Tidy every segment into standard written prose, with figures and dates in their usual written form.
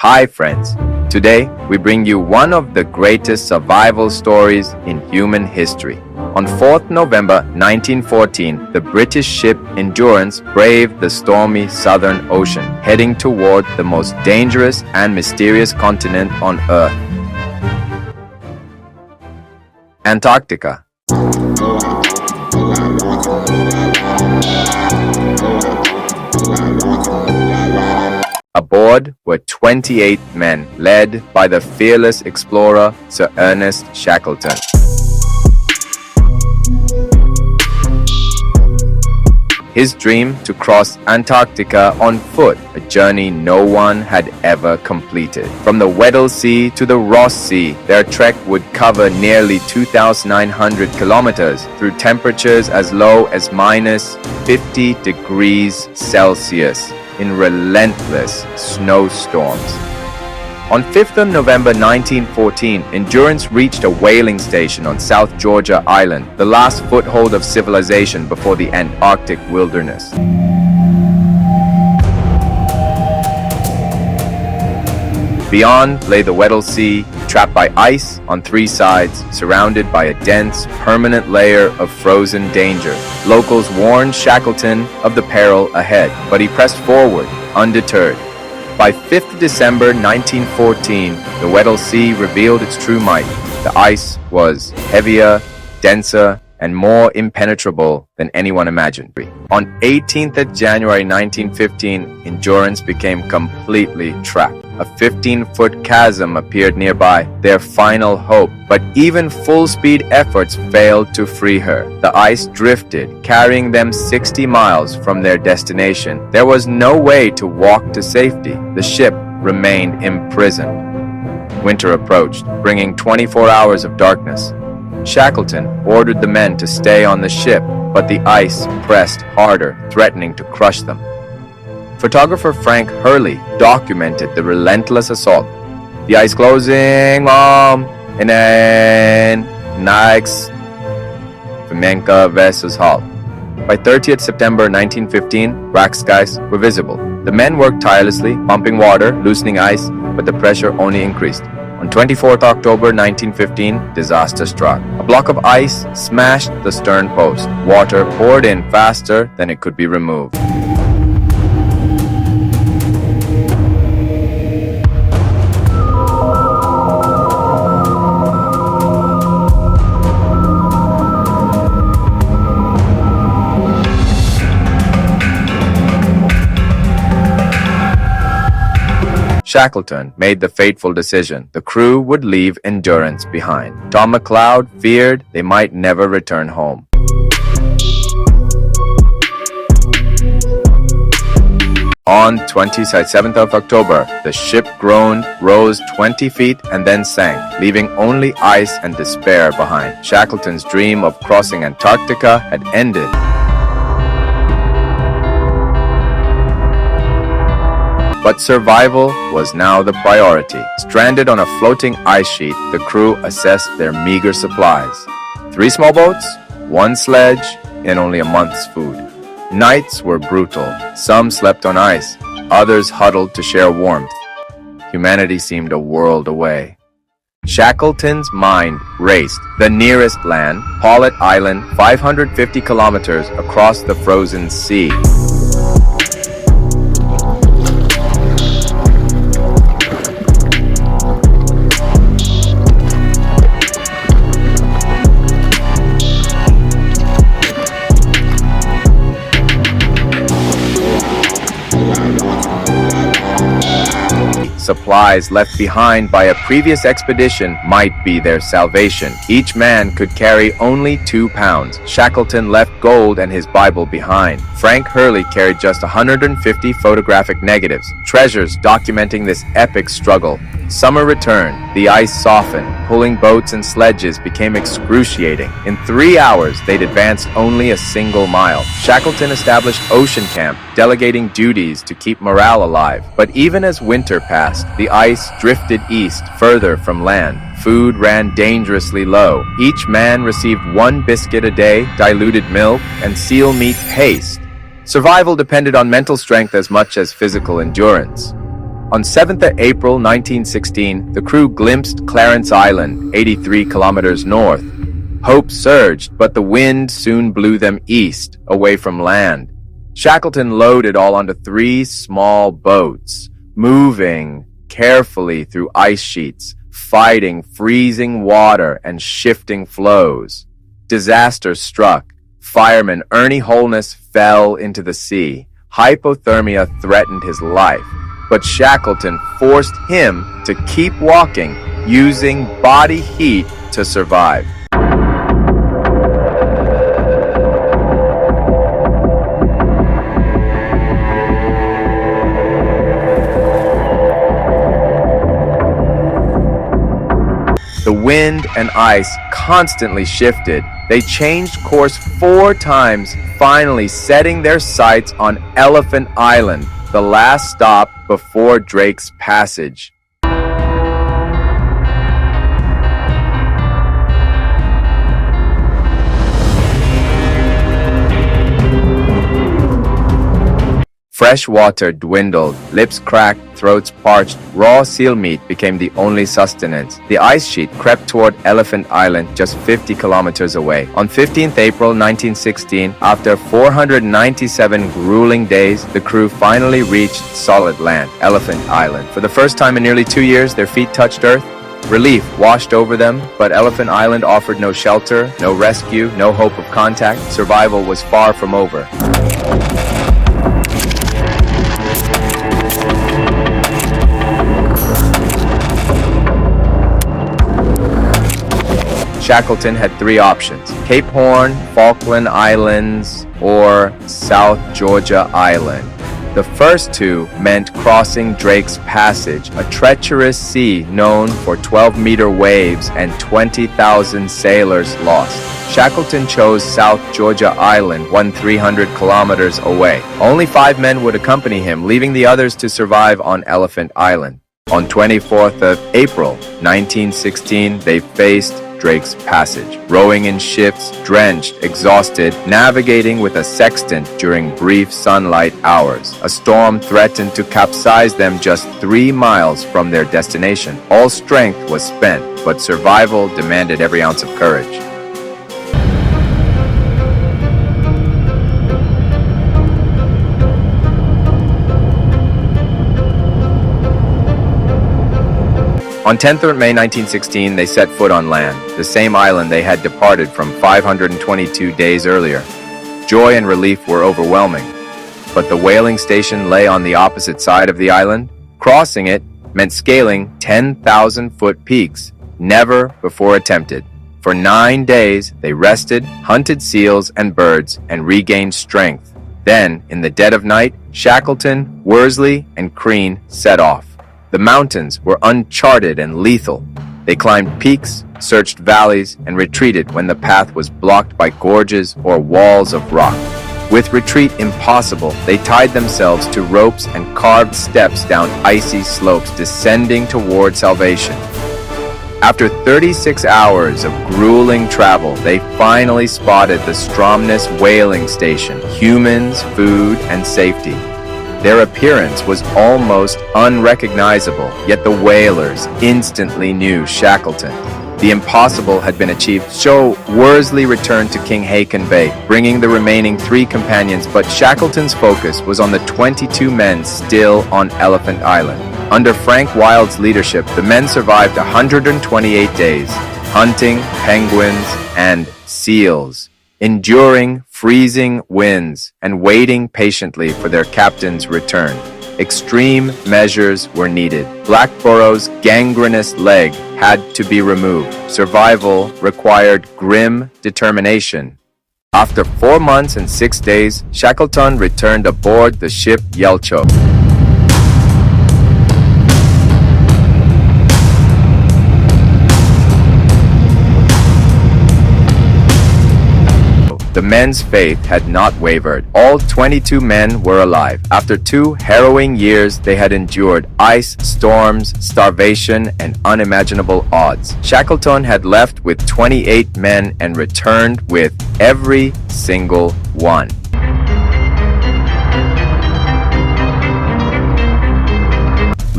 Hi friends, today we bring you one of the greatest survival stories in human history. On 4th November 1914, the British ship Endurance braved the stormy Southern Ocean, heading toward the most dangerous and mysterious continent on Earth, Antarctica. Aboard were 28 men, led by the fearless explorer Sir Ernest Shackleton. His dream to cross Antarctica on foot, a journey no one had ever completed. From the Weddell Sea to the Ross Sea, their trek would cover nearly 2,900 kilometers through temperatures as low as minus 50 degrees Celsius in relentless snowstorms. On 5th of November 1914, Endurance reached a whaling station on South Georgia Island, the last foothold of civilization before the Antarctic wilderness. Beyond lay the Weddell Sea, trapped by ice on three sides, surrounded by a dense, permanent layer of frozen danger. Locals warned Shackleton of the peril ahead, but he pressed forward, undeterred. By 5th December 1914, the Weddell Sea revealed its true might. The ice was heavier, denser, and more impenetrable than anyone imagined. On 18th of January 1915, Endurance became completely trapped. A 15-foot chasm appeared nearby, their final hope. But even full-speed efforts failed to free her. The ice drifted, carrying them 60 miles from their destination. There was no way to walk to safety. The ship remained imprisoned. Winter approached, bringing 24 hours of darkness. Shackleton ordered the men to stay on the ship, but the ice pressed harder, threatening to crush them. Photographer Frank Hurley documented the relentless assault. The ice closing in an next Femenka versus Hull. By 30th September 1915, rack skies were visible. The men worked tirelessly, pumping water, loosening ice, but the pressure only increased. On 24th October 1915, disaster struck. A block of ice smashed the stern post. Water poured in faster than it could be removed. Shackleton made the fateful decision. The crew would leave Endurance behind. Tom McLeod feared they might never return home. On 27th of October, the ship groaned, rose 20 feet, and then sank, leaving only ice and despair behind. Shackleton's dream of crossing Antarctica had ended. But survival was now the priority. Stranded on a floating ice sheet, the crew assessed their meager supplies. 3 small boats, 1 sledge, and only a month's food. Nights were brutal. Some slept on ice, others huddled to share warmth. Humanity seemed a world away. Shackleton's mind raced. The nearest land, Paulet Island, 550 kilometers across the frozen sea. Supplies left behind by a previous expedition might be their salvation. Each man could carry only 2 pounds. Shackleton left gold and his Bible behind. Frank Hurley carried just 150 photographic negatives, treasures documenting this epic struggle. Summer returned. The ice softened. Pulling boats and sledges became excruciating. In 3 hours, they'd advanced only a single mile. Shackleton established Ocean Camp, delegating duties to keep morale alive. But even as winter passed, the ice drifted east, further from land. Food ran dangerously low. Each man received 1 biscuit a day, diluted milk, and seal meat paste. Survival depended on mental strength as much as physical endurance. On 7th of April 1916, the crew glimpsed Clarence Island, 83 kilometers north. Hope surged, but the wind soon blew them east, away from land. Shackleton loaded all onto 3 small boats, moving carefully through ice sheets, fighting freezing water and shifting flows. Disaster struck. Fireman Ernie Holness fell into the sea. Hypothermia threatened his life, but Shackleton forced him to keep walking, using body heat to survive. The wind and ice constantly shifted. They changed course 4 times, finally setting their sights on Elephant Island, the last stop before Drake's Passage. Fresh water dwindled, lips cracked, throats parched, raw seal meat became the only sustenance. The ice sheet crept toward Elephant Island, just 50 kilometers away. On 15th April 1916, after 497 grueling days, the crew finally reached solid land, Elephant Island. For the first time in nearly 2 years, their feet touched earth. Relief washed over them, but Elephant Island offered no shelter, no rescue, no hope of contact. Survival was far from over. Shackleton had 3 options: Cape Horn, Falkland Islands, or South Georgia Island. The first 2 meant crossing Drake's Passage, a treacherous sea known for 12-meter waves and 20,000 sailors lost. Shackleton chose South Georgia Island, 300 kilometers away. Only 5 men would accompany him, leaving the others to survive on Elephant Island. On 24th of April 1916, they faced Drake's Passage, rowing in ships, drenched, exhausted, navigating with a sextant during brief sunlight hours. A storm threatened to capsize them just 3 miles from their destination. All strength was spent, but survival demanded every ounce of courage. On 10th of May 1916, they set foot on land, the same island they had departed from 522 days earlier. Joy and relief were overwhelming, but the whaling station lay on the opposite side of the island. Crossing it meant scaling 10,000-foot peaks, never before attempted. For 9 days, they rested, hunted seals and birds, and regained strength. Then, in the dead of night, Shackleton, Worsley, and Crean set off. The mountains were uncharted and lethal. They climbed peaks, searched valleys, and retreated when the path was blocked by gorges or walls of rock. With retreat impossible, they tied themselves to ropes and carved steps down icy slopes, descending toward salvation. After 36 hours of grueling travel, they finally spotted the Stromness whaling station, humans, food, and safety. Their appearance was almost unrecognizable, yet the whalers instantly knew Shackleton. The impossible had been achieved, so Worsley returned to King Haakon Bay, bringing the remaining 3 companions, but Shackleton's focus was on the 22 men still on Elephant Island. Under Frank Wild's leadership, the men survived 128 days, hunting penguins and seals, enduring freezing winds, and waiting patiently for their captain's return. Extreme measures were needed. Blackborough's gangrenous leg had to be removed. Survival required grim determination. After 4 months and 6 days, Shackleton returned aboard the ship Yelcho. The men's faith had not wavered. All 22 men were alive. After 2 harrowing years, they had endured ice, storms, starvation, and unimaginable odds. Shackleton had left with 28 men and returned with every single one.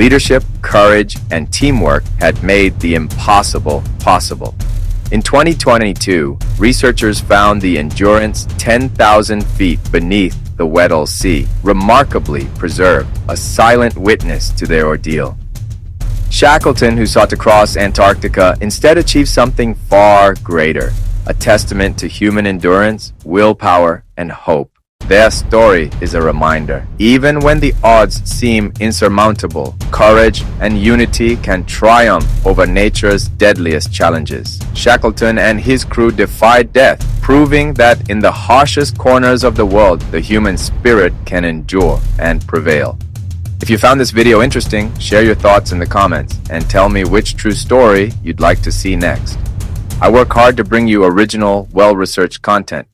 Leadership, courage, and teamwork had made the impossible possible. In 2022, researchers found the Endurance 10,000 feet beneath the Weddell Sea, remarkably preserved, a silent witness to their ordeal. Shackleton, who sought to cross Antarctica, instead achieved something far greater, a testament to human endurance, willpower, and hope. Their story is a reminder. Even when the odds seem insurmountable, courage and unity can triumph over nature's deadliest challenges. Shackleton and his crew defied death, proving that in the harshest corners of the world, the human spirit can endure and prevail. If you found this video interesting, share your thoughts in the comments and tell me which true story you'd like to see next. I work hard to bring you original, well-researched content.